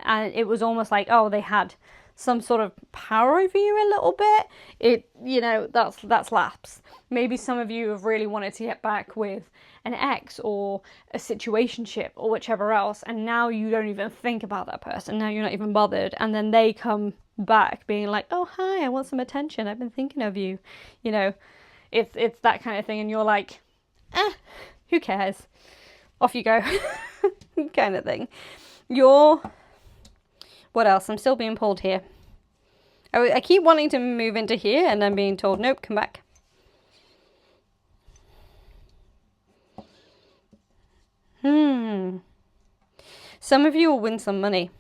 And it was almost like, oh, they had some sort of power over you a little bit. That's lapsed. Maybe some of you have really wanted to get back with an ex or a situationship or whichever else, and now you don't even think about that person. Now you're not even bothered, and then they come back being like, oh, hi, I want some attention, I've been thinking of you. It's that kind of thing, and you're like, who cares? Off you go. kind of thing. What else? I'm still being pulled here. I keep wanting to move into here and then being told, nope, come back. Some of you will win some money.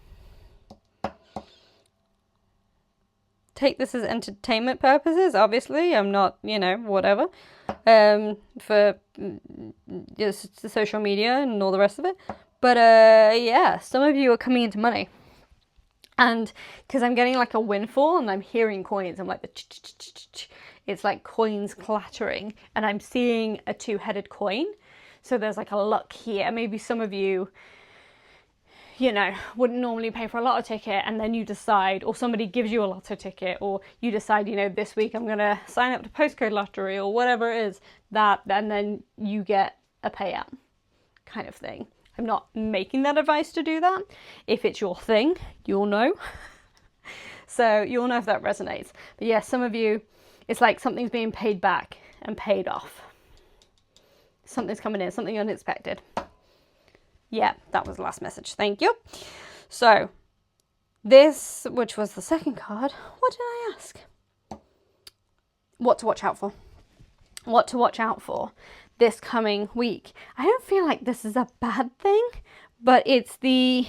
Take this as entertainment purposes, obviously. I'm not, whatever. For just the social media and all the rest of it. But yeah, some of you are coming into money. And because I'm getting like a windfall and I'm hearing coins, I'm like, it's like coins clattering, and I'm seeing a two-headed coin. So there's like a luck here. Maybe some of you, wouldn't normally pay for a lotto ticket, and then you decide, or somebody gives you a lotto ticket, or you decide, this week I'm going to sign up to postcode lottery or whatever it is, and then you get a payout kind of thing. I'm not making that advice to do that. If it's your thing, you'll know. So you'll know if that resonates. But yeah, some of you, it's like something's being paid back and paid off. Something's coming in, something unexpected. Yeah, that was the last message. Thank you. So this, which was the second card, what did I ask? What to watch out for. What to watch out for this coming week. I don't feel like this is a bad thing, but it's the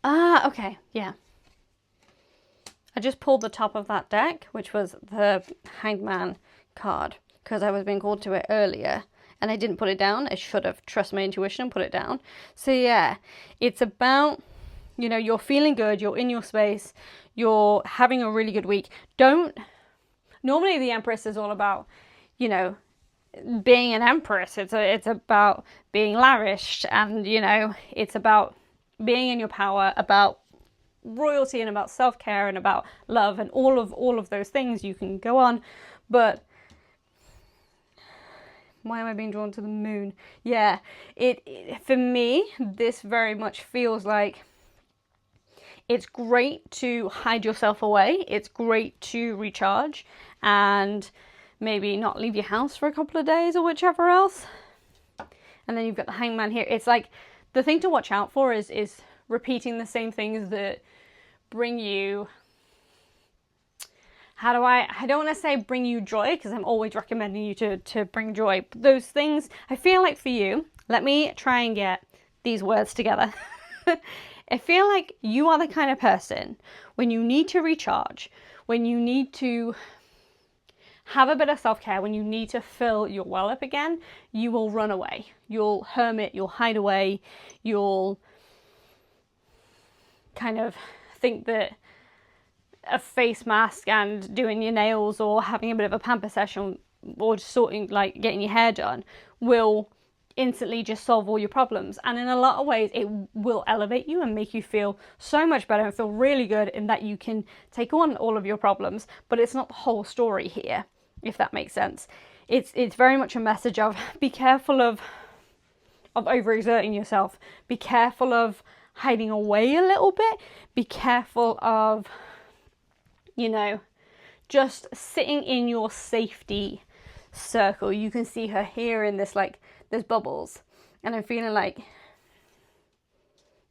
okay, yeah. I just pulled the top of that deck, which was the Hanged Man card, because I was being called to it earlier and I didn't put it down. I should have trusted my intuition and put it down. So yeah, it's about, you know, you're feeling good, you're in your space, you're having a really good week. Normally the Empress is all about, you know, being an empress. It's about being lavished, and, you know, it's about being in your power, about royalty, and about self-care, and about love, and all of those things you can go on. But why am I being drawn to the moon? Yeah, it for me, this very much feels like it's great to hide yourself away. It's great to recharge and maybe not leave your house for a couple of days or whichever else. And then you've got the Hangman here. It's like, the thing to watch out for is repeating the same things that bring you, I don't want to say bring you joy, because I'm always recommending you to bring joy. But those things, I feel like for you, let me try and get these words together. I feel like you are the kind of person, when you need to recharge, when you need to have a bit of self-care, when you need to fill your well up again, you will run away. You'll hermit, you'll hide away, you'll kind of think that a face mask and doing your nails or having a bit of a pamper session or just sorting, like getting your hair done, will instantly just solve all your problems. And in a lot of ways it will elevate you and make you feel so much better and feel really good in that you can take on all of your problems. But it's not the whole story here, if that makes sense. It's very much a message of be careful of overexerting yourself. Be careful of hiding away a little bit. Be careful of, you know, just sitting in your safety circle. You can see her here in this, like, there's bubbles. And I'm feeling like,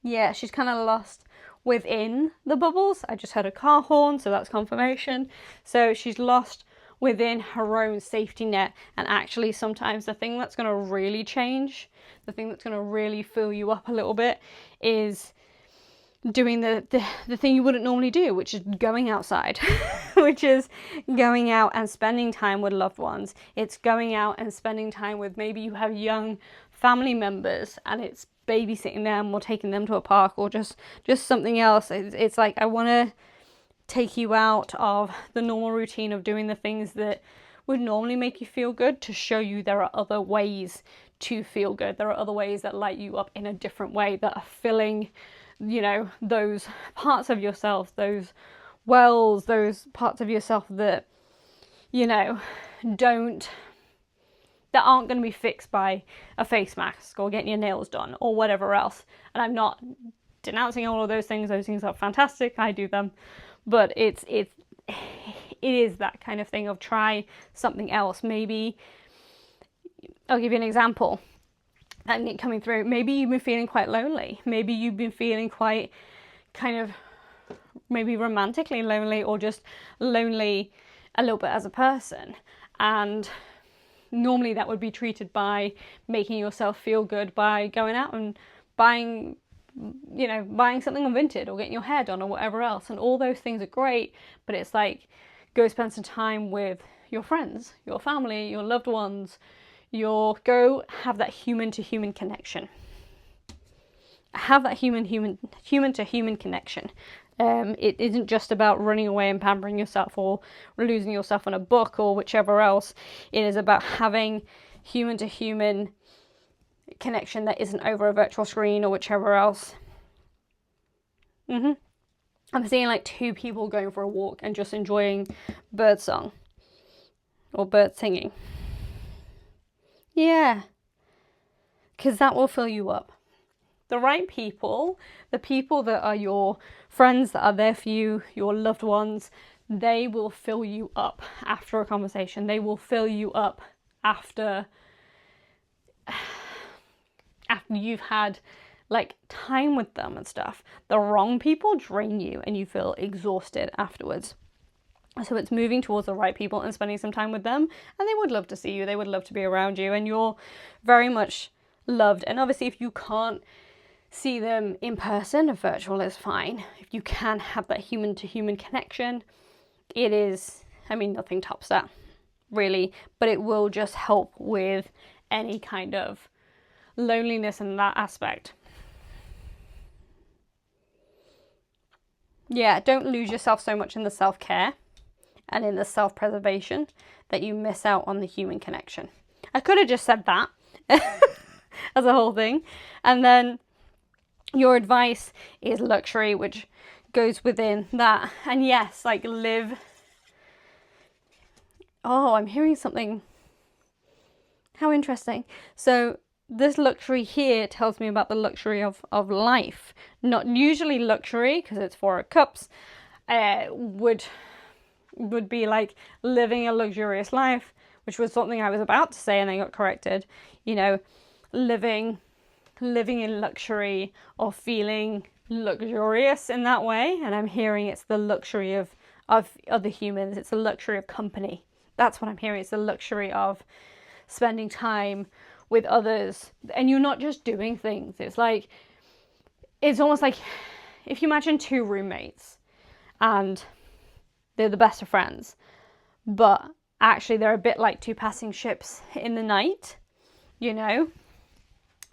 yeah, she's kind of lost within the bubbles. I just heard a car horn, so that's confirmation. So she's lost within her own safety net. And actually sometimes the thing that's going to really change, the thing that's going to really fill you up a little bit, is doing the thing you wouldn't normally do, which is going outside, which is going out and spending time with loved ones. It's going out and spending time with, maybe you have young family members and it's babysitting them or taking them to a park or just something else. It's like, I want to take you out of the normal routine of doing the things that would normally make you feel good, to show you there are other ways to feel good. There are other ways that light you up in a different way, that are filling, you know, those parts of yourself, those wells, those parts of yourself that, you know, that aren't going to be fixed by a face mask or getting your nails done or whatever else. And I'm not denouncing all of those things. Those things are fantastic. I do them. But it is that kind of thing of try something else. Maybe, I'll give you an example. And coming through, maybe you've been feeling quite lonely. Maybe you've been feeling quite kind of maybe romantically lonely, or just lonely a little bit as a person. And normally that would be treated by making yourself feel good by going out and buying something on Vinted or getting your hair done or whatever else. And all those things are great, but it's like, go spend some time with your friends, your family, your loved ones. Go have that human to human connection. Have that human to human connection. It isn't just about running away and pampering yourself or losing yourself on a book or whichever else. It is about having human to human connection that isn't over a virtual screen or whichever else. I'm seeing like two people going for a walk and just enjoying bird song or bird singing. Yeah, because that will fill you up. The right people, the people that are your friends, that are there for you, your loved ones, they will fill you up after a conversation. They will fill you up after you've had like time with them and stuff. The wrong people drain you and you feel exhausted afterwards. So it's moving towards the right people and spending some time with them, and they would love to see you, they would love to be around you, and you're very much loved. And obviously if you can't see them in person, virtual is fine. If you can have that human to human connection, it is, I mean, nothing tops that, really, but it will just help with any kind of loneliness in that aspect. Yeah, don't lose yourself so much in the self-care and in the self-preservation that you miss out on the human connection. I could have just said that as a whole thing. And then your advice is luxury, which goes within that. And yes, like live. Oh, I'm hearing something. How interesting. So this luxury here tells me about the luxury of life. Not usually luxury, because it's Four of Cups, would be like living a luxurious life, which was something I was about to say and I got corrected. You know, living in luxury or feeling luxurious in that way. And I'm hearing it's the luxury of other humans. It's the luxury of company. That's what I'm hearing. It's the luxury of spending time with others. And you're not just doing things. It's like, it's almost like if you imagine two roommates and they're the best of friends, but actually they're a bit like two passing ships in the night, you know?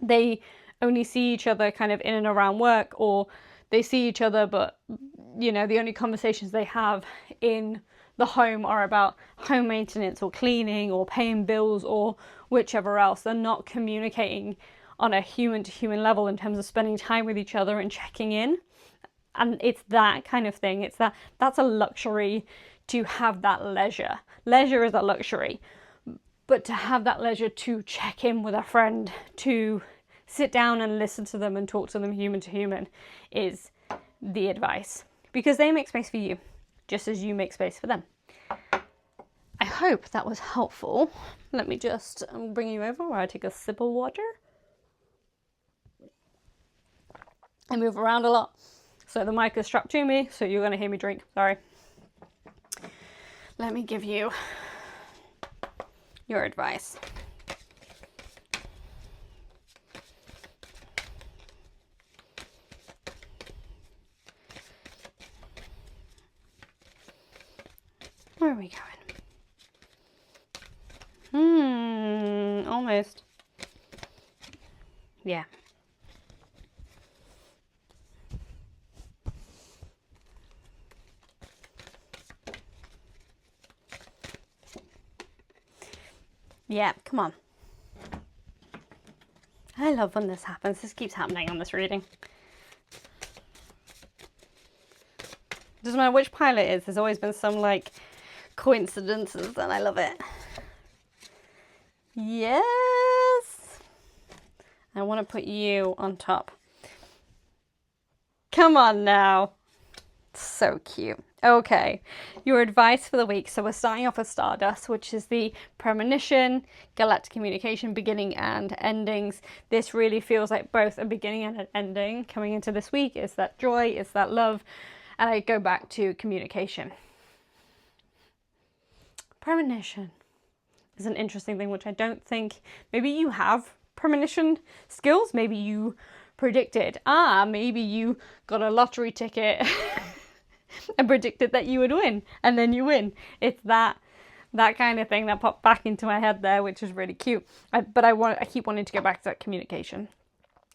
They only see each other kind of in and around work, or they see each other, but, you know, the only conversations they have in the home are about home maintenance or cleaning or paying bills or whichever else. They're not communicating on a human to human level in terms of spending time with each other and checking in. And it's that kind of thing. It's that's a luxury, to have that leisure. Leisure is a luxury, but to have that leisure to check in with a friend, to sit down and listen to them and talk to them human to human, is the advice, because they make space for you just as you make space for them. I hope that was helpful. Let me just bring you over where I take a sip of water. I move around a lot, so the mic is strapped to me, so you're going to hear me drink. Sorry. Let me give you your advice. Where are we going? Almost. Yeah. Yeah, come on. I love when this happens. This keeps happening on this reading. Doesn't matter which pile it is, there's always been some like coincidences, and I love it. Yes! I want to put you on top. Come on now. So cute. Okay, your advice for the week. So we're starting off with Stardust, which is the premonition, galactic communication, beginning and endings. This really feels like both a beginning and an ending coming into this week. It's that joy, it's that love, and I go back to communication. Premonition is an interesting thing, which I don't think, maybe you have premonition skills, maybe you predicted, maybe you got a lottery ticket and predicted that you would win, and then you win. It's that kind of thing that popped back into my head there, which is really cute. But I keep wanting to go back to that communication.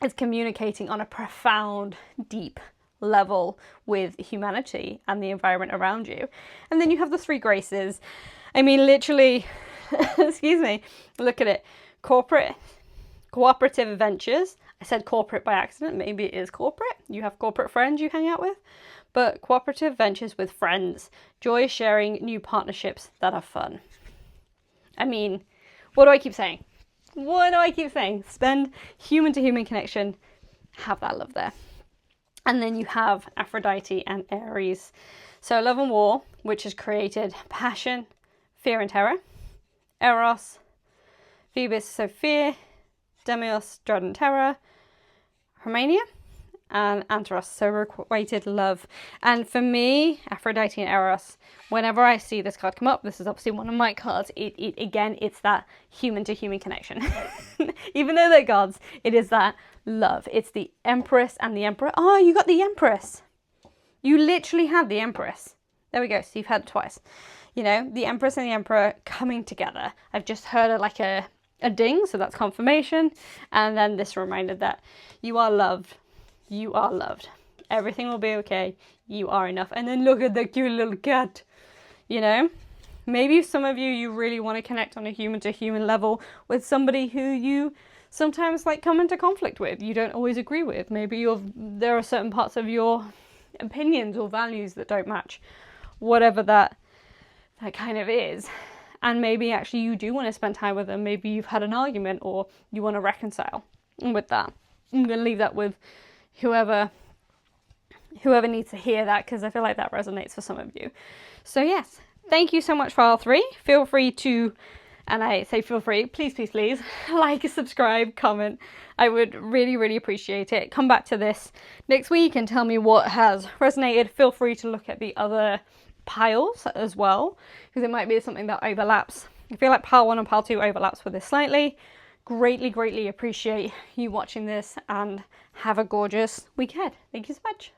It's communicating on a profound, deep level with humanity and the environment around you. And then you have the three graces. I mean, literally, excuse me, look at it. Cooperative ventures. I said corporate by accident. Maybe it is corporate. You have corporate friends you hang out with. But cooperative ventures with friends. Joy sharing new partnerships that are fun. I mean, what do I keep saying? Spend human to human connection. Have that love there. And then you have Aphrodite and Aries. So love and war, which has created passion, fear and terror. Eros, Phoebus, so fear. Demios, dread and terror. Romania, and Antaros, so requited love. And for me, Aphrodite and Eros, whenever I see this card come up, this is obviously one of my cards, again, it's that human to human connection. Even though they're gods, it is that love. It's the Empress and the Emperor. Oh, you got the Empress. You literally have the Empress. There we go, so you've had it twice. You know, the Empress and the Emperor coming together. I've just heard like a ding, so that's confirmation. And then this reminder that you are loved. You are loved. Everything will be okay. You are enough. And then look at the cute little cat. You know, maybe some of you really want to connect on a human to human level with somebody who you sometimes like come into conflict with. You don't always agree with. Maybe there are certain parts of your opinions or values that don't match. Whatever that kind of is. And maybe actually you do want to spend time with them. Maybe you've had an argument or you want to reconcile with that. I'm going to leave that with whoever needs to hear that, because I feel like that resonates for some of you. So yes, thank you so much for all three. Feel free to, and I say feel free, please, please, please, like, subscribe, comment. I would really, really appreciate it. Come back to this next week and tell me what has resonated. Feel free to look at the other piles as well, because it might be something that overlaps. I feel like pile 1 and pile 2 overlaps with this slightly. Greatly, greatly appreciate you watching this, and have a gorgeous week ahead. Thank you so much.